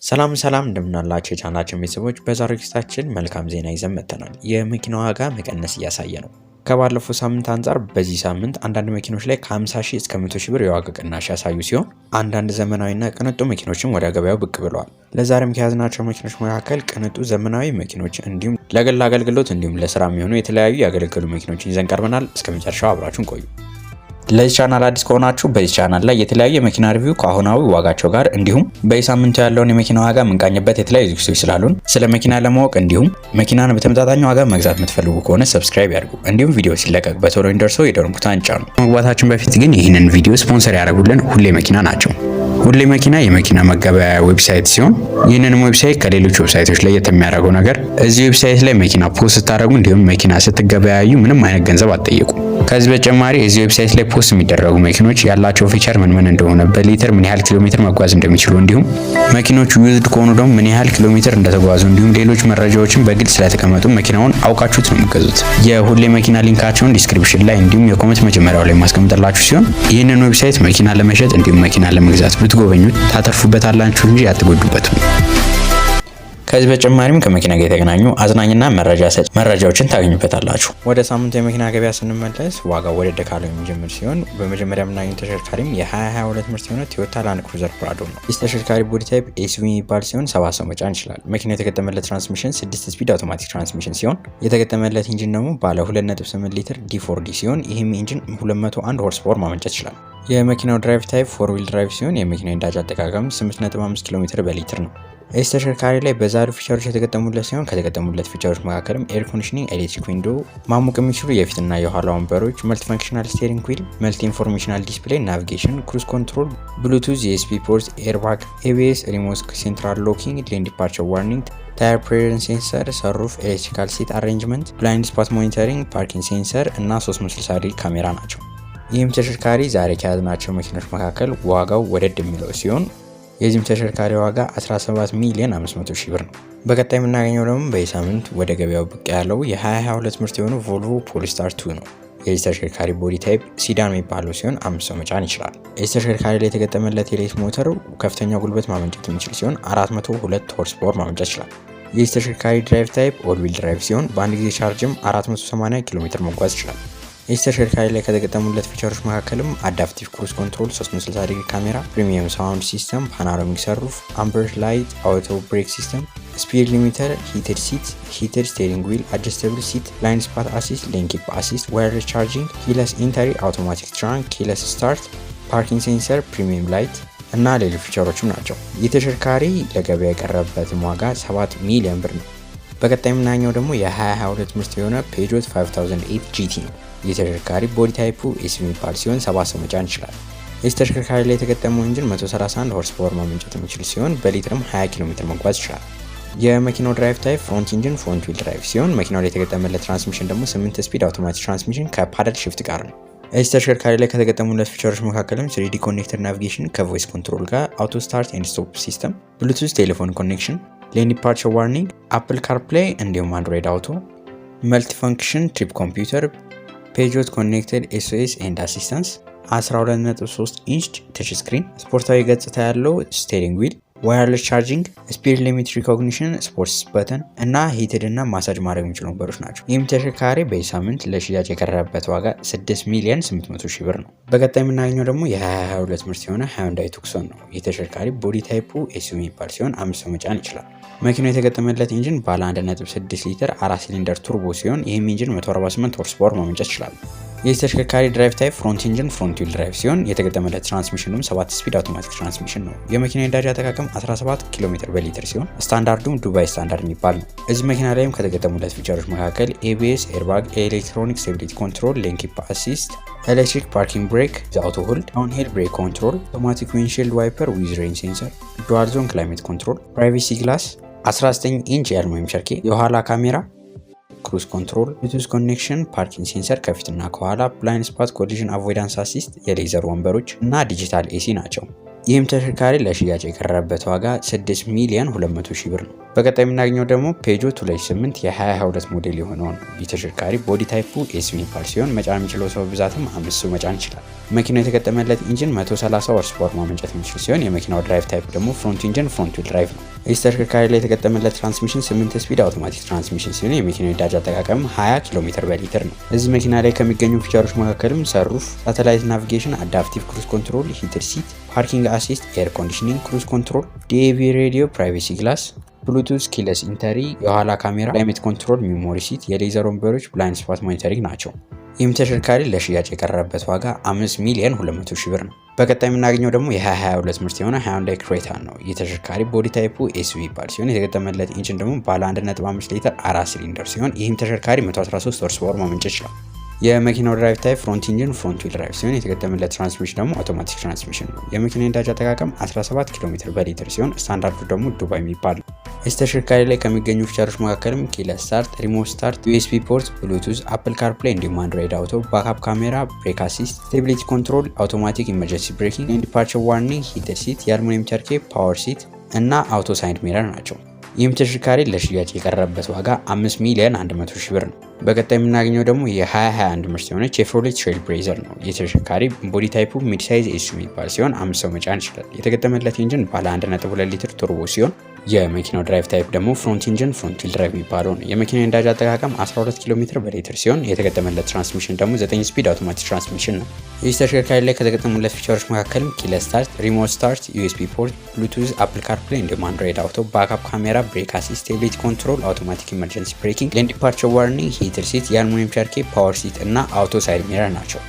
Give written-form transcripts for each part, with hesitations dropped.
ሰላም እንደምናላችሁ የቻናላችን ቤተሰቦች በዛሬው ቪዲዮአችን መልካም ዜና ይዘን መጥተናል። የመኪና ዋጋ መቀነስ እያሳየ ነው። ከባለፈው ሳምንት አንጻር በዚህ ሳምንት አንዳንድ መኪኖች ላይ ከ50,000 እስከ 100,000 ብር የዋጋ ቅናሽ ያሳዩ ሲሆን አንዳንድ ዘመናዊና ቅንጡ መኪኖችም ወደ ገበያው ብቅ ብለዋል። ለዛሬም ከያዝናቸው መኪኖች መካከል ቅንጡ ዘመናዊ መኪኖች እንዲሁም ለግል አገልግሎት እንዲሁም ለስራ የሚሆኑ የተለያዩ ያገለገሉ መኪኖችን ይዘን ቀርበናል። እስከመጨረሻው አብራችሁን ቆዩ። ለዚህ ቻናል አዲስ ከሆናችሁ በዚህ ቻናል ላይ የተለያዩ የመኪና ሪቪው ከአሁናዊ ዋጋቸው ጋር እንዲሁም በየሳምንቱ ያለውን የመኪና ዋጋ የምንቃኝበት የተለያዩ ዝግጅቶች ስላሉን ስለ መኪና ለማወቅ እንዲሁም መኪናን በተመጣጣኝ ዋጋ መግዛት የምትፈልጉ ከሆነ ሰብስክራይብ ያድርጉ። እንዲሁም ቪዲዮ ሲለቀቅ በቶሎ እንዲደርሰው የደወል ምልክቱን ይጫኑ። ከመግባታችን በፊት ግን ይህንን ቪዲዮ ስፖንሰር ያደርጉልን ሁሌ መኪና ናቸው። ሁሌ መኪና የመኪና መገበያያ ዌብሳይት ሲሆን ይህንን ዌብሳይት ከሌሎች ዌብሳይቶች ላይ የሚያደርገው ነገር እዚህ ዌብሳይት ላይ መኪና ፖስት ስታደርጉ እንዲሁም መኪና ስትገበያዩ ምንም አይነት ገንዘብ አትጠየቁ። ከዚህ በተጨማሪ እዚህ ዌብሳይት ላይ ፖስት የሚደረጉ መኪኖች ያላቸው ፊቸር ምን እንደሆነ በሊትር ምን ያህል ኪሎ ሜትር መጓዝ እንደሚችሉ እንዲሁም መኪኖቹ ዩዝድ ከሆኑ ደግሞ ምን ያህል ኪሎ ሜትር እንደተጓዙ እንዲሁም ሌሎች መረጃዎችን በግልጽ ስለተቀመጡ መኪናውን አውቃችሁት ነው የምትገዙት። የሁሌ መኪና ሊንካቸውን ዲስክሪፕሽን ላይ እንዲሁም የኮሜንት መጀመሪያው ላይ ማስቀምጥላችሁ ሲሆን ይህንን ዌብሳይት መኪና ለመሸጥ እንዲሁም መኪና ለመግዛት ብትጎበኙት ታተርፉበታላችሁ እንጂ አትጎዱበትም። ከዚህ በተጨማሪም ከመኪና ጋር የተገናኙ አዝናኝና መረጃ ሰጪ መረጃዎችን ታገኙበታላችሁ። ወደ ሳምንቱ የመኪና ገበያ ስንመለስ ዋጋው ወደድ ካለው የሚጀምር ሲሆን በመጀመሪያ የምናገኘው ተሽከርካሪም የ2022 ምርት የሆነ ቶዮታ ላንድ ክሩዘር ፕራዶ ነው። ይህ ተሽከርካሪ ቦዲ ታይፕ ኤስዩቪ የሚባል ሲሆን 7 ሰው መጫን ይችላል። መኪናው የተገጠመለት ትራንስሚሽን 6 ስፒድ አውቶማቲክ ትራንስሚሽን ሲሆን የተገጠመለት ኢንጂን ደግሞ ባለ 2.8 ሊትር ዲ4ዲ ሲሆን ይህም ኢንጂን 201 ሆርስ ፓወር ማመንጨት ይችላል። የመኪናው ድራይቭ ታይፕ 4 ዊል ድራይቭ ሲሆን የመኪናው ነዳጅ አጠቃቀም 8.5 ኪሎ ሜትር በሊትር ነው። ይህ ተሽከርካሪ ላይ በዛሬ ፊቸሮች የተገጠሙለት ሲሆን ከተገጠሙለት ፊቸሮች መካከልም ኤር ኮንዲሽኒንግ፣ ኤሌክትሪክ ዊንዶ፣ ማሞቅ የሚችሉ የፊትና የኋላ ወንበሮች፣ መልቲ ፈንክሽናል ስቲሪንግ ዊል፣ መልቲ ኢንፎርሜሽናል ዲስፕሌይ፣ ናቪጌሽን፣ ክሩዝ ኮንትሮል፣ ብሉቱዝ፣ ዩኤስቢ ፖርት፣ ኤርባግ፣ ኤቢኤስ፣ ሪሞት ሴንትራል ሎኪንግ፣ ሌን ዲፓርቸር ዋርኒንግ፣ ታየር ፕሬሸር ሴንሰር፣ ሰሩፍ፣ ኤሌክትሪካል ሲት አሬንጅመንት፣ ብላይንድ ስፖት ሞኒተሪንግ፣ ፓርኪንግ ሴንሰር እና 360 ዲግሪ ካሜራ ናቸው። ይህም ተሽከርካሪ ዛሬ ከያዝናቸው መኪኖች መካከል ዋጋው ወደድ የሚለው ሲሆን የዚህም ተሽከርካሪ ዋጋ 17,500,000 ብር ነው። በቀጣይ የምናገኘው ደግሞ በሳምንት ወደ ገበያው ብቅ ያለው የ2022 ምርት የሆነው ቮልቮ ፖሊስታር 2 ነው። የዚህ ተሽከርካሪ ቦዲ ታይፕ ሲዳን የሚባለው ሲሆን 5 ሰው መጫን ይችላል። የዚህ ተሽከርካሪ ላይ የተገጠመለት የኤሌክትሪክ ሞተር ከፍተኛ ጉልበት ማመንጨት የሚችል ሲሆን 402 ሆርስ ፓወር ማመንጨት ይችላል። የዚህ ተሽከርካሪ ድራይቭ ታይፕ ኦል ዊል ድራይቭ ሲሆን በአንድ ጊዜ ቻርጅም 480 ኪሎ ሜትር መጓዝ ይችላል። ይህ ተሽከርካሪ ላይ ከተገጠሙለት ፊቸሮች መካከልም አዳፕቲቭ ክሩዝ ኮንትሮል፣ 360 ዲግሪ ካሜራ፣ ፕሪሚየም ሳውንድ ሲስተም፣ ፓናሮሚክ ሰሩፍ፣ አምበር ላይት፣ አውቶ ብሬክ ሲስተም፣ ስፒድ ሊሚተር፣ ሂትድ ሲት፣ ሂትድ ስቴሪንግ ዊል፣ አጀስተብል ሲት፣ ብላይንድ ስፖት አሲስት፣ ሌን ኪፕ አሲስት፣ ዋየርለስ ቻርጂንግ፣ ኪለስ ኢንተሪ፣ አውቶማቲክ ትራንክ፣ ኪለስ ስታርት፣ ፓርኪንግ ሴንሰር፣ ፕሪሚየም ላይት እና ሌሎች ፊቸሮችም ናቸው። ይህ ተሽከርካሪ ለገበያ የቀረበበትም ዋጋ 7 ሚሊዮን ብር ነው። በቀጣይ የምናገኘው ደግሞ የ2022 ምርት የሆነ ፔጆት 5008 ጂቲ ነው። ይህ ተሽከርካሪ ቦዲ ታይፑ ኤስ የሚባል ሲሆን 7 ሰው መጫን ይችላል። ይህ ተሽከርካሪ ላይ የተገጠመው ኢንጂን 131 ሆርስ ፓወር ማመንጨት የሚችል ሲሆን በሊትርም 20 ኪሎ ሜትር መጓዝ ይችላል። የመኪናው ድራይቭ ታይፕ ፍሮንት ኢንጂን ፍሮንት ዊል ድራይቭ ሲሆን መኪናው ላይ የተገጠመለት ትራንስሚሽን ደግሞ 8 ስፒድ አውቶማቲክ ትራንስሚሽን ከፓደል ሽፍት ጋር ነው። ይህ ተሽከርካሪ ላይ ከተገጠሙለት ፊቸሮች መካከልም 3D ኮኔክተር ናቪጌሽን ከቮይስ ኮንትሮል ጋር፣ አውቶ ስታርት ኤንድ ስቶፕ ሲስተም፣ ብሉቱዝ ቴሌፎን ኮኔክሽን፣ ሌን ዲፓርቸር ዋርኒንግ፣ አፕል ካርፕሌይ እንዲሁም አንድሮይድ አውቶ፣ መልቲ ፈንክሽን ትሪፕ ኮምፒውተር፣ ፔጆት ኮኔክትድ ኤስኦኤስ ኤንድ አሲስታንስ፣ 12.3 ኢንች ተች ስክሪን፣ ስፖርታዊ ገጽታ ያለው ስቴሪንግ ዊል፣ ዋየርለስ ቻርጂንግ፣ ስፒድ ሊሚት ሪኮግኒሽን፣ ስፖርትስ በተን እና ሂትድ እና ማሳጅ ማድረግ የሚችሉ ወንበሮች ናቸው። ይህም ተሽከርካሪ በዚህ ሳምንት ለሽያጭ የቀረበበት ዋጋ 6,800,000 ብር ነው። በቀጣይ የምናገኘው ደግሞ የ2022 ምርት የሆነ ሃዩንዳይ ቱክሶን ነው። ይህ ተሽከርካሪ ቦዲ ታይፑ ኤስዩቪ የሚባል ሲሆን 5 ሰው መጫን ይችላል። መኪናው የተገጠመለት ኢንጂን ባለ 1.6 ሊትር 4 ሲሊንደር ቱርቦ ሲሆን ይህም ኢንጂን 148 ሆርስ ፓወር ማመንጨት ይችላል። ይህ ተሽከርካሪ ድራይቭ ታይፕ ፍሮንት ኢንጂን ፍሮንት ዊል ድራይቭ ሲሆን የተገጠመለት ትራንስሚሽኑም 7 ስፒድ አውቶማቲክ ትራንስሚሽን ነው። የመኪና ነዳጅ አጠቃቀም 17 ኪሎ ሜትር በሊትር ሲሆን ስታንዳርዱም ዱባይ ስታንዳርድ የሚባል ነው። እዚህ መኪና ላይም ከተገጠሙለት ፊቸሮች መካከል ኤቢኤስ፣ ኤርባግ፣ ኤሌክትሮኒክ ስቴቢሊቲ ኮንትሮል፣ ሌን ኪፕ አሲስት፣ ኤሌክትሪክ ፓርኪንግ ብሬክ፣ አውቶ ሆልድ፣ ዳውንሂል ብሬክ ኮንትሮል፣ አውቶማቲክ ዊንድሺልድ ዋይፐር ዊዝ ሬን ሴንሰር፣ ዱዋል ዞን ክላይሜት ኮንትሮል፣ ፕራይቬሲ ግላስ፣ 19 ኢንች የአልሙኒየም ቸርኬ፣ የኋላ ካሜራ፣ ክሩዝ ኮንትሮል፣ ብሉቱዝ ኮኔክሽን፣ ፓርኪንግ ሴንሰር ከፊትና ከኋላ፣ ብላይንድ ስፖት ኮሊዥን አቮይዳንስ አሲስት፣ የሌዘር ወንበሮች እና ዲጂታል ኤሲ ናቸው። ይህም ተሽከርካሪ ለሽያጭ የቀረበበት ዋጋ 6,200,000 ብር ነው። በቀጣይ የምናገኘው ደግሞ ፔጆ 208 የ2022 ሞዴል የሆነውን የተሽከርካሪ ቦዲ ታይፑ ኤስ የሚባል ሲሆን መጫን የሚችለው ሰው ብዛትም 5 ሰው መጫን ይችላል። መኪናው የተገጠመለት ኢንጂን 130 ሆርስ ፓወር ማመንጨት የሚችል ሲሆን የመኪናው ድራይቭ ታይፕ ደግሞ ፍሮንት ኢንጂን ፍሮንት ዊል ድራይቭ ነው። እዚህ ተሽከርካሪ ላይ የተገጠመለት ትራንስሚሽን 8 ስፒድ አውቶማቲክ ትራንስሚሽን ሲሆን የመኪናው ነዳጅ አጠቃቀም 20 ኪሎ ሜትር በሊትር ነው። እዚህ መኪና ላይ ከሚገኙ ፊቸሮች መካከልም ሰሩፍ፣ ሳተላይት ናቪጌሽን፣ አዳፕቲቭ ክሩዝ ኮንትሮል፣ ሂትድ ሲት፣ ፓርኪንግ አሲስት፣ ኤር ኮንዲሽኒንግ፣ ክሩዝ ኮንትሮል፣ ዲኤቪ ሬዲዮ፣ ፕራይቬሲ ግላስ፣ ብሉቱዝ፣ ኪለስ ኢንተሪ፣ የኋላ ካሜራ፣ ክላይሜት ኮንትሮል፣ ሚሞሪ ሲት፣ የሌዘር ወንበሮች፣ ብላይንድ ስፖት ሞኒተሪንግ ናቸው። ይህም ተሽከርካሪ ለሽያጭ የቀረበበት ዋጋ 5 ሚሊዮን 200 ሺህ ብር ነው። በቀጣይ የምናገኘው ደግሞ የ2022 ምርት የሆነ ሃይንዳይ ክሬታ ነው። የተሽከርካሪ ቦዲ ታይፑ ኤስዩቪ ይባል ሲሆን የተገጠመለት ኢንጂን ደግሞ ባለ 1.5 ሊትር 4 ሲሊንደር ሲሆን ይህም ተሽከርካሪ 113 ሆርስ ፓወር ማመንጨት ይችላል። የመኪናው ድራይቭ ታይፕ ፍሮንት ኢንጂን ፍሮንት ዊል ድራይቭ ሲሆን የተገጠመለት ትራንስሚሽን ደግሞ አውቶማቲክ ትራንስሚሽን ነው። የመኪናው ነዳጅ አጠቃቀም 17 ኪሎ ሜትር በሊትር ሲሆን ስታንዳርዱ ደግሞ ዱባይ የሚባል ነው። እዚህ ተሽከርካሪ ላይ ከሚገኙ ፊቸሮች መካከልም ኪለስ ስታርት፣ ሪሞት ስታርት፣ ዩኤስቢ ፖርት፣ ብሉቱዝ፣ አፕል ካርፕላይ እንዲሁም አንድሮይድ አውቶ፣ ባክአፕ ካሜራ፣ ብሬክ አሲስት፣ ስቴቢሊቲ ኮንትሮል፣ አውቶማቲክ ኢመርጀንሲ ብሬኪንግ፣ ዲፓርቸር ዋርኒንግ፣ ሂትድ ሲት፣ የአልሙኒየም ቸርኬ፣ ፓወር ሲት እና አውቶ ሳይድ ሚረር ናቸው። ይህም ተሽከርካሪ ለሽያጭ የቀረበበት ዋጋ 5 ሚሊዮን 100 ሺህ ብር ነው። በቀጣይ የምናገኘው ደግሞ የ2021 ምርት የሆነ ቼቭሮሌት ትሬል ብሌዘር ነው። የተሽከርካሪ ቦዲ ታይፑ ሚድ ሳይዝ ኤስዩቪ የሚባል ሲሆን 5 ሰው መጫን ይችላል። የተገጠመለት ኢንጂን ባለ 1.2 ሊትር ቱርቦ ሲሆን የመኪናው ድራይቭ ታይፕ ደግሞ ፍሮንት ኢንጂን ፍሮንት ዊል ድራይቭ የሚባለው ነው። የመኪናው ነዳጅ አጠቃቀም 12 ኪሎ ሜትር በሊትር ሲሆን የተገጠመለት ትራንስሚሽን ደግሞ 9 ስፒድ አውቶማቲክ ትራንስሚሽን ነው። ይህ ተሽከርካሪ ላይ ከተገጠሙለት ፊቸሮች መካከልም ኪለስ ስታርት፣ ሪሞት ስታርት፣ ዩኤስቢ ፖርት፣ ብሉቱዝ፣ አፕል ካርፕላይ እንዲሁም አንድሮይድ አውቶ፣ ባክአፕ ካሜራ፣ ብሬክ አሲስት፣ ስቴቢሊቲ ኮንትሮል፣ አውቶማቲክ ኢመርጀንሲ ብሬኪንግ፣ ሌን ዲፓርቸር ዋርኒንግ፣ ሂትድ ሲት፣ የአልሙኒየም ቸርኬ፣ ፓወር ሲት እና አውቶ ሳይድ ሚረር ናቸው።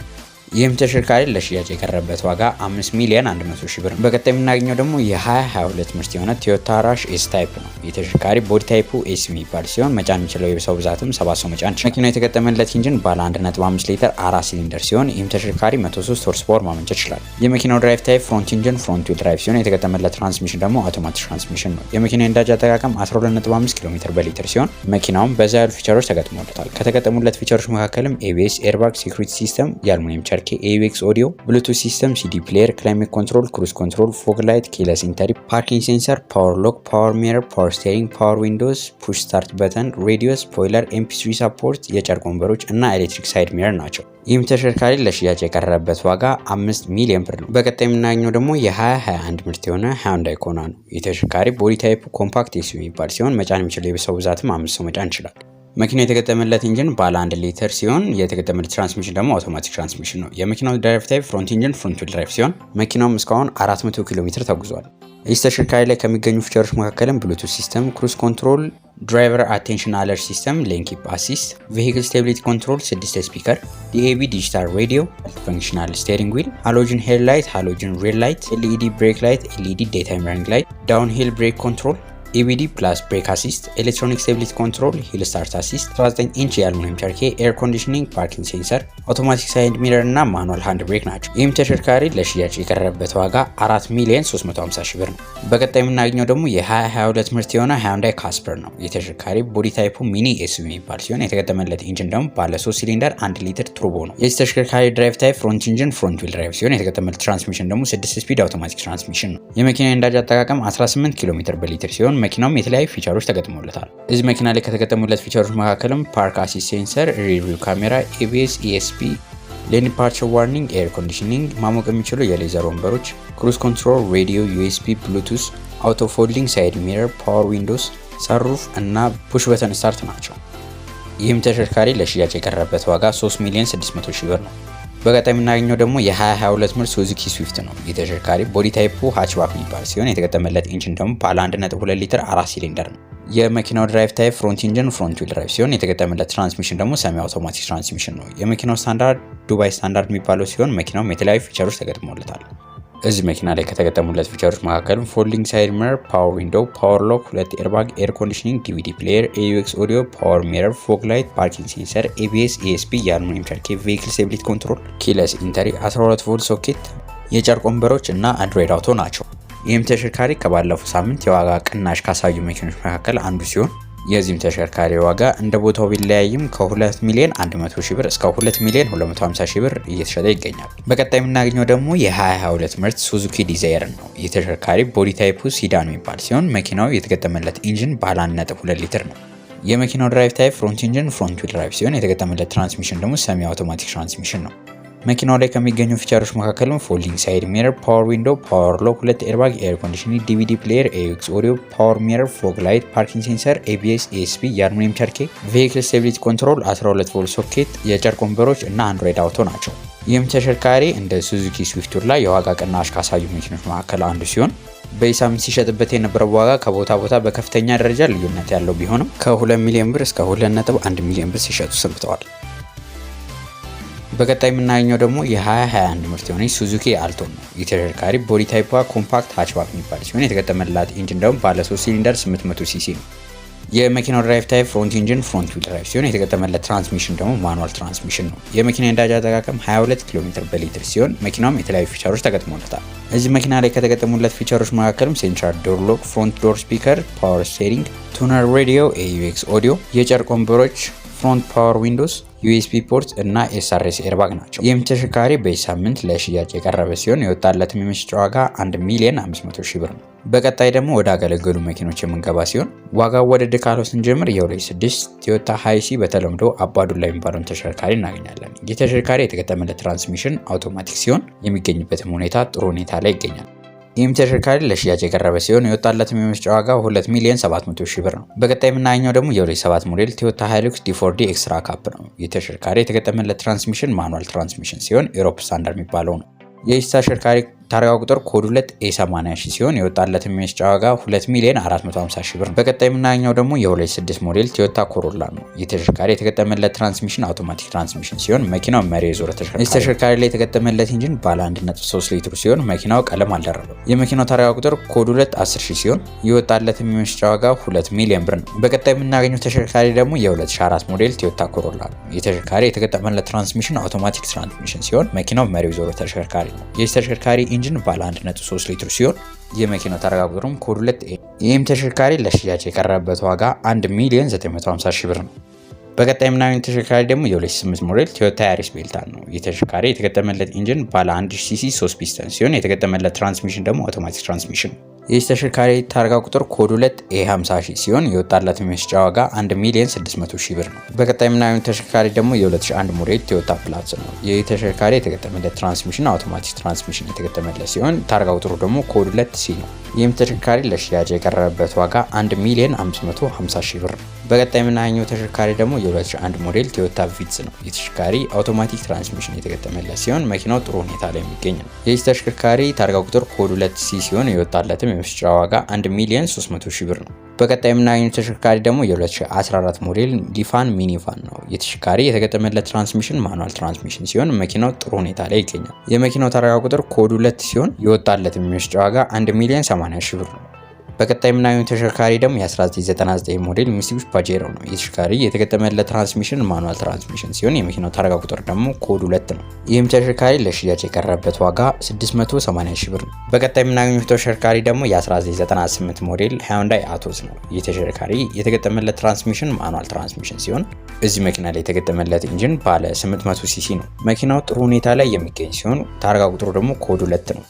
ይህም ተሽከርካሪ ለሽያጭ የቀረበበት ዋጋ 5 ሚሊዮን 100 ሺህ ብር ነው። በቀጣይ የምናገኘው ደግሞ የ2022 ምርት የሆነ ቶዮታ ራሽ ኤስ ታይፕ ነው። የተሽከርካሪ ቦዲ ታይፑ ኤስ የሚባል ሲሆን መጫን የሚችለው የሰው ብዛትም 7 ሰው መጫን ይችላል። መኪናው የተገጠመለት ኢንጂን ባለ 1.5 ሊትር 4 ሲሊንደር ሲሆን ይህም ተሽከርካሪ 103 ሆርስ ፓወር ማመንጨት ይችላል። የመኪናው ድራይቭ ታይፕ ፍሮንት ኢንጂን ፍሮንት ዊል ድራይቭ ሲሆን የተገጠመለት ትራንስሚሽን ደግሞ አውቶማቲክ ትራንስሚሽን ነው። የመኪናው ነዳጅ አጠቃቀም 12.5 ኪሎ ሜትር በሊትር ሲሆን መኪናውም በዛ ያሉ ፊቸሮች ተገጥሞለታል። ከተገጠሙለት ፊቸሮች መካከልም ኤቢኤስ፣ ኤርባግ፣ ሴኩሪቲ ሲስተም፣ የአልሙኒየም ቸርኬ፣ ኤዩኤክስ ኦዲዮ፣ ብሉቱዝ ሲስተም፣ ሲዲ ፕሌየር፣ ክላይሜት ኮንትሮል፣ ክሩዝ ኮንትሮል፣ ፎግ ላይት፣ ኪለስ ኢንተሪ፣ ፓርኪንግ ሴንሰር፣ ፓወር ሎክ፣ ፓወር ሚረር፣ ፓወር ስቴሪንግ፣ ፓወር ዊንዶውስ፣ ፑሽ ስታርት በተን፣ ሬዲዮ፣ ስፖይለር፣ ኤምፒ3 ሳፖርት፣ የጨርቅ ወንበሮች እና ኤሌክትሪክ ሳይድ ሚረር ናቸው። ይህም ተሽከርካሪ ለሽያጭ የቀረበበት ዋጋ 5 ሚሊዮን ብር ነው። በቀጣይ የምናገኘው ደግሞ የ2021 ምርት የሆነ ሃይንዳይ ኮና ነው። የተሽከርካሪ ቦዲ ታይፑ ኮምፓክት ኤስዩቪ የሚባል ሲሆን መጫን የሚችለው የሰው ብዛትም 5 ሰው መጫን ይችላል። መኪናው የተገጠመለት ኢንጂን ባለ 1 ሊትር ሲሆን የተገጠመለት ትራንስሚሽን ደግሞ አውቶማቲክ ትራንስሚሽን ነው። የመኪናው ድራይቭ ታይፕ ፍሮንት ኢንጂን ፍሮንት ዊል ድራይቭ ሲሆን መኪናውም እስካሁን 400 ኪሎ ሜትር ተጉዟል። እዚህ ተሽከርካሪ ላይ ከሚገኙ ፊቸሮች መካከልም ብሉቱዝ ሲስተም፣ ክሩዝ ኮንትሮል፣ ድራይቨር አቴንሽን አለርት ሲስተም፣ ሌን ኪፕ አሲስት፣ ቬሂክል ስቴቢሊቲ ኮንትሮል፣ 6 ስፒከር፣ ዲኤቢ ዲጂታል ሬዲዮ፣ ፈንክሽናል ስቴሪንግ ዊል፣ ሃሎጅን ሄድ ላይት፣ ሃሎጅን ሬድ ላይት፣ ኤልኢዲ ብሬክ ላይት፣ ኤልኢዲ ዴይታይም ረኒንግ ላይት፣ ዳውን ሂል ብሬክ ኮንትሮል፣ ኢቢዲ ፕላስ ብሬክ አሲስት፣ ኤሌክትሮኒክ ስቴቢሊቲ ኮንትሮል፣ ሂል ስታርት አሲስት፣ 19 ኢንች የአልሙኒየም ቸርኬ፣ ኤር ኮንዲሽኒንግ፣ ፓርኪንግ ሴንሰር፣ አውቶማቲክ ሳይድ ሚረር እና ማኑዋል ሃንድ ብሬክ ናቸው። ይህም ተሽከርካሪ ለሽያጭ የቀረበበት ዋጋ 4 ሚሊዮን 350 ሺህ ብር ነው። በቀጣይ የምናገኘው ደግሞ የ2022 ምርት የሆነ ሃይንዳይ ካስፐር ነው። የተሽከርካሪ ቦዲ ታይፑ ሚኒ ኤስዩቪ የሚባል ሲሆን የተገጠመለት ኢንጂን ደግሞ ባለ 3 ሲሊንደር 1 ሊትር ቱርቦ ነው። የዚህ ተሽከርካሪ ድራይቭ ታይፕ ፍሮንት ኢንጂን ፍሮንት ዊል ድራይቭ ሲሆን የተገጠመለት ትራንስሚሽን ደግሞ 6 ስፒድ አውቶማቲክ ትራንስሚሽን ነው። የመኪናው ነዳጅ አጠቃቀም 18 ኪሎ ሜትር በሊትር ሲሆን መኪናውም የተለያዩ ፊቸሮች ተገጥሞለታል። እዚህ መኪና ላይ ከተገጠሙለት ፊቸሮች መካከልም ፓርክ አሲስት ሴንሰር፣ ሪርቪው ካሜራ፣ ኤቢኤስ፣ ኢኤስፒ፣ ሌን ዲፓርቸር ዋርኒንግ፣ ኤር ኮንዲሽኒንግ፣ ማሞቅ የሚችሉ የሌዘር ወንበሮች፣ ክሩዝ ኮንትሮል፣ ሬዲዮ፣ ዩኤስቢ፣ ብሉቱዝ፣ አውቶ ፎልዲንግ ሳይድ ሚረር፣ ፓወር ዊንዶውስ፣ ሰሩፍ እና ፑሽ በተን ስታርት ናቸው። ይህም ተሽከርካሪ ለሽያጭ የቀረበበት ዋጋ 3 ሚሊዮን 600 ሺህ ብር ነው። በቀጣይ የምናገኘው ደግሞ የ2022 ምርት ሱዙኪ ስዊፍት ነው። የተሽከርካሪ ቦዲ ታይፑ ሃችባክ የሚባል ሲሆን የተገጠመለት ኢንጂን ደግሞ ባለ 1.2 ሊትር 4 ሲሊንደር ነው። የመኪናው ድራይቭ ታይፕ ፍሮንት ኢንጂን ፍሮንት ዊል ድራይቭ ሲሆን የተገጠመለት ትራንስሚሽን ደግሞ ሰሚ አውቶማቲክ ትራንስሚሽን ነው። የመኪናው ስታንዳርድ ዱባይ ስታንዳርድ የሚባለው ሲሆን መኪናውም የተለያዩ ፊቸሮች ተገጥሞለታል። እዚህ መኪና ላይ ከተገጠሙለት ፊቸሮች መካከል ፎልዲንግ ሳይድ ሚረር፣ ፓወር ዊንዶው፣ ፓወር ሎክ፣ 2 ኤርባግ፣ ኤር ኮንዲሽኒንግ፣ ዲቪዲ ፕሌየር፣ ኤዩኤክስ ኦዲዮ፣ ፓወር ሚረር፣ ፎግ ላይት፣ ፓርኪንግ ሴንሰር፣ ኤቢኤስ፣ ኢኤስፒ፣ የአልሙኒየም ቸርኬ፣ ቬሂክል ስቴቢሊቲ ኮንትሮል፣ ኪለስ ኢንተሪ፣ 12 ቮልት ሶኬት፣ የጨርቅ ወንበሮች እና አንድሮይድ አውቶ ናቸው። ይህም ተሽከርካሪ ከባለፈው ሳምንት የዋጋ ቅናሽ ካሳዩ መኪኖች መካከል አንዱ ሲሆን የዚህም ተሽከርካሪ ዋጋ እንደ ቦታው ቢለያይም ከ2 ሚሊዮን 100 ሺህ ብር እስከ 2 ሚሊዮን 250 ሺህ ብር እየተሸጠ ይገኛል። በቀጣይ የምናገኘው ደግሞ የ2022 ምርት ሱዙኪ ዲዛይር ነው። ይህ ተሽከርካሪ ቦዲ ታይፑ ሲዳን የሚባል ሲሆን መኪናው የተገጠመለት ኢንጂን ባለ 1.2 ሊትር ነው። የመኪናው ድራይቭ ታይፕ ፍሮንት ኢንጂን ፍሮንት ዊል ድራይቭ ሲሆን የተገጠመለት ትራንስሚሽን ደግሞ ሰሚ አውቶማቲክ ትራንስሚሽን ነው። መኪናው ላይ ከሚገኙ ፊቸሮች መካከልም ፎልዲንግ ሳይድ ሚረር፣ ፓወር ዊንዶ፣ ፓወር ሎክ፣ 2 ኤርባግ፣ ኤር ኮንዲሽኒንግ፣ ዲቪዲ ፕሌየር፣ ኤዩኤክስ ኦዲዮ፣ ፓወር ሚረር፣ ፎግ ላይት፣ ፓርኪንግ ሴንሰር፣ ኤቢኤስ፣ ኤስፒ፣ የአልሙኒየም ቸርኬ፣ ቬሂክል ስቴቢሊቲ ኮንትሮል፣ 12 ቮልት ሶኬት፣ የጨርቅ ወንበሮች እና አንድሮይድ አውቶ ናቸው። ይህም ተሽከርካሪ እንደ ሱዙኪ ስዊፍት ላይ የዋጋ ቅናሽ ካሳዩ መኪኖች መካከል አንዱ ሲሆን በዚህ ሳምንት ሲሸጥበት የነበረው ዋጋ ከቦታ ቦታ በከፍተኛ ደረጃ ልዩነት ያለው ቢሆንም ከ2 ሚሊዮን ብር እስከ 2.1 ሚሊዮን ብር ሲሸጡ ሰንብተዋል። በቀጣይ የምናገኘው ደግሞ የ2021 ምርት የሆነ ሱዙኪ አልቶ ነው። ይህ ተሽከርካሪ ቦዲ ታይፕ ኮምፓክት ሃችባክ የሚባል ሲሆን የተገጠመላት ኢንጂን ደግሞ ባለ 3 ሲሊንደር 800 ሲሲ ነው። የመኪናው ድራይቭ ታይፕ ፍሮንት ኢንጂን ፍሮንት ዊል ድራይቭ ሲሆን የተገጠመለት ትራንስሚሽን ደግሞ ማኑዋል ትራንስሚሽን ነው። የመኪና የነዳጅ አጠቃቀም 22 ኪሎ ሜትር በሊትር ሲሆን መኪናውም የተለያዩ ፊቸሮች ተገጥሞለታል። እዚህ መኪና ላይ ከተገጠሙለት ፊቸሮች መካከልም ሴንትራል ዶር ሎክ፣ ፍሮንት ዶር ስፒከር፣ ፓወር ስቴሪንግ፣ ቱነር ሬዲዮ፣ ኤዩኤክስ ኦዲዮ፣ የጨርቅ ወንበሮች፣ ፍሮንት ፓወር ዊንዶስ፣ ዩኤስቢ ፖርት እና ኤስአርኤስ ኤርባግ ናቸው። ይህም ተሽከርካሪ በዚህ ሳምንት ለሽያጭ የቀረበ ሲሆን የወጣለትም የመሸጫ ዋጋ 1 ሚሊዮን 500 ሺህ ብር ነው። በቀጣይ ደግሞ ወደ አገለገሉ መኪኖች የምንገባ ሲሆን ዋጋው ወደ ካለው ስንጀምር የ26 ቶዮታ ሃይሲ በተለምዶ አባዱላ የሚባለውን ተሽከርካሪ እናገኛለን። ይህ ተሽከርካሪ የተገጠመለት ትራንስሚሽን አውቶማቲክ ሲሆን የሚገኝበትም ሁኔታ ጥሩ ሁኔታ ላይ ይገኛል። ይህም ተሽከርካሪ ለሽያጭ የቀረበ ሲሆን የወጣለትም የመሸጫ ዋጋ 2 ሚሊዮን 700 ሺህ ብር ነው። በቀጣይ የምናገኘው ደግሞ የ27 ሞዴል ቶዮታ ሃይሉክስ ዲ4ዲ ኤክስትራ ካፕ ነው። ይህ ተሽከርካሪ የተገጠመለት ትራንስሚሽን ማኑዋል ትራንስሚሽን ሲሆን ኢሮፕ ስታንዳርድ የሚባለው ነው። ይህ ተሽከርካሪ ታርጋ ቁጥር ኮድ 2 ኤ80 ሺህ ሲሆን የወጣለት የመሸጫ ዋጋ 2 ሚሊዮን 450 ሺህ ብር ነው። በቀጣይ የምናገኘው ደግሞ የ26 ሞዴል ቶዮታ ኮሮላ ነው። ይህ ተሽከርካሪ የተገጠመለት ትራንስሚሽን አውቶማቲክ ትራንስሚሽን ሲሆን መኪናው መሪ የዞረ ተሽከርካሪ። ይህ ተሽከርካሪ ላይ የተገጠመለት ኢንጂን ባለ 1.3 ሊትር ሲሆን መኪናው ቀለም አልደረበም። የመኪናው ታርጋ ቁጥር ኮድ 2 10 ሺህ ሲሆን የወጣለት የመሸጫ ዋጋ 2 ሚሊዮን ብር ነው። በቀጣይ የምናገኘው ተሽከርካሪ ደግሞ የ2004 ሞዴል ቶዮታ ኮሮላ ነው። ይህ ተሽከርካሪ የተገጠመለት ትራንስሚሽን አውቶማቲክ ትራንስሚሽን ሲሆን መኪናው መሪ የዞረ ተሽከርካሪ ነው። ይህ ተሽከርካሪ ኢንጂን ባለ 1.3 ሊትር ሲሆን የመኪናው ታርጋ ቁጥሩም ኮድ 2 ኤ። ይህም ተሽከርካሪ ለሽያጭ የቀረበበት ዋጋ 1 ሚሊዮን 950 ሺህ ብር ነው። በቀጣይ የምናገኘው ተሽከርካሪ ደግሞ የ2008 ሞዴል ቶዮታ ያሪስ ቤልታን ነው። ይህ ተሽከርካሪ የተገጠመለት ኢንጂን ባለ 1000 ሲሲ 3 ፒስተን ሲሆን የተገጠመለት ትራንስሚሽን ደግሞ አውቶማቲክ ትራንስሚሽን ነው። ይህ ተሽከርካሪ ታርጋ ቁጥር ኮድ 2 ኤ50 ሺህ ሲሆን የወጣለት የመሸጫ ዋጋ 1 ሚሊዮን 600 ሺህ ብር ነው። በቀጣይ የምናገኘው ተሽከርካሪ ደግሞ የ2001 ሞዴል ቶዮታ ፕላስ ነው። ይህ ተሽከርካሪ የተገጠመለት ትራንስሚሽን አውቶማቲክ ትራንስሚሽን የተገጠመለት ሲሆን ታርጋ ቁጥሩ ደግሞ ኮድ 2 ሲ ነው። ይህም ተሽከርካሪ ለሽያጭ የቀረበበት ዋጋ 1 ሚሊዮን 550 ሺህ ብር ነው። በቀጣይ የምናገኘው ተሽከርካሪ ደግሞ የ2001 ሞዴል ቶዮታ ቪትስ ነው። ይህ ተሽከርካሪ አውቶማቲክ ትራንስሚሽን የተገጠመለት ሲሆን መኪናው ጥሩ ሁኔታ ላይ የሚገኝ ነው። ይህ ተሽከርካሪ ታርጋ ቁጥር ኮድ 2 ሲ ሲሆን የወጣለትም የመሸጫ ዋጋ 1 ሚሊዮን 300 ሺህ ብር ነው። በቀጣይ የምናገኘው ተሽከርካሪ ደግሞ የ2014 ሞዴል ሊፋን ሚኒቫን ነው። የተሽከርካሪ የተገጠመለት ትራንስሚሽን ማኑዋል ትራንስሚሽን ሲሆን መኪናው ጥሩ ሁኔታ ላይ ይገኛል። የመኪናው ታርጋ ቁጥር ኮድ 2 ሲሆን የወጣለት የመሸጫ ዋጋ 1 ሚሊዮን 80 ሺህ ብር ነው። በቀጣይ የምናገኘው ተሽከርካሪ ደግሞ የ1999 ሞዴል ሚትሱቢሺ ፓጄሮ ነው። የተሽከርካሪ የተገጠመለት ትራንስሚሽን ማኑዋል ትራንስሚሽን ሲሆን የመኪናው ታርጋ ቁጥር ደግሞ ኮድ 2 ነው። ይህም ተሽከርካሪ ለሽያጭ የቀረበበት ዋጋ 680 ሺህ ብር ነው። በቀጣይ የምናገኘው ተሽከርካሪ ደግሞ የ1998 ሞዴል ሃዩንዳይ አቶስ ነው። ይህ ተሽከርካሪ የተገጠመለት ትራንስሚሽን ማኑዋል ትራንስሚሽን ሲሆን እዚህ መኪና ላይ የተገጠመለት ኢንጂን ባለ 800 ሲሲ ነው። መኪናው ጥሩ ሁኔታ ላይ የሚገኝ ሲሆን ታርጋ ቁጥሩ ደግሞ ኮድ 2 ነው።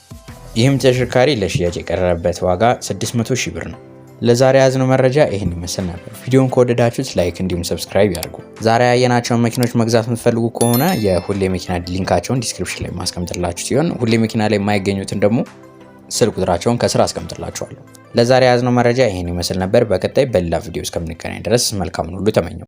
ይህም ተሽከርካሪ ለሽያጭ የቀረበበት ዋጋ 600 ሺህ ብር ነው። ለዛሬ ያዝነው መረጃ ይህን ይመስል ነበር። ቪዲዮውን ከወደዳችሁት ላይክ እንዲሁም ሰብስክራይብ ያድርጉ። ዛሬ ያየናቸውን መኪኖች መግዛት የምትፈልጉ ከሆነ የሁሌ መኪና ሊንካቸውን ዲስክሪፕሽን ላይ ማስቀምጥላችሁ ሲሆን ሁሌ መኪና ላይ የማይገኙትን ደግሞ ስልክ ቁጥራቸውን ከስር አስቀምጥላችኋለሁ። ለዛሬ ያዝነው መረጃ ይህን ይመስል ነበር። በቀጣይ በሌላ ቪዲዮ እስከምንገናኝ ድረስ መልካም ሁሉ ተመኘው።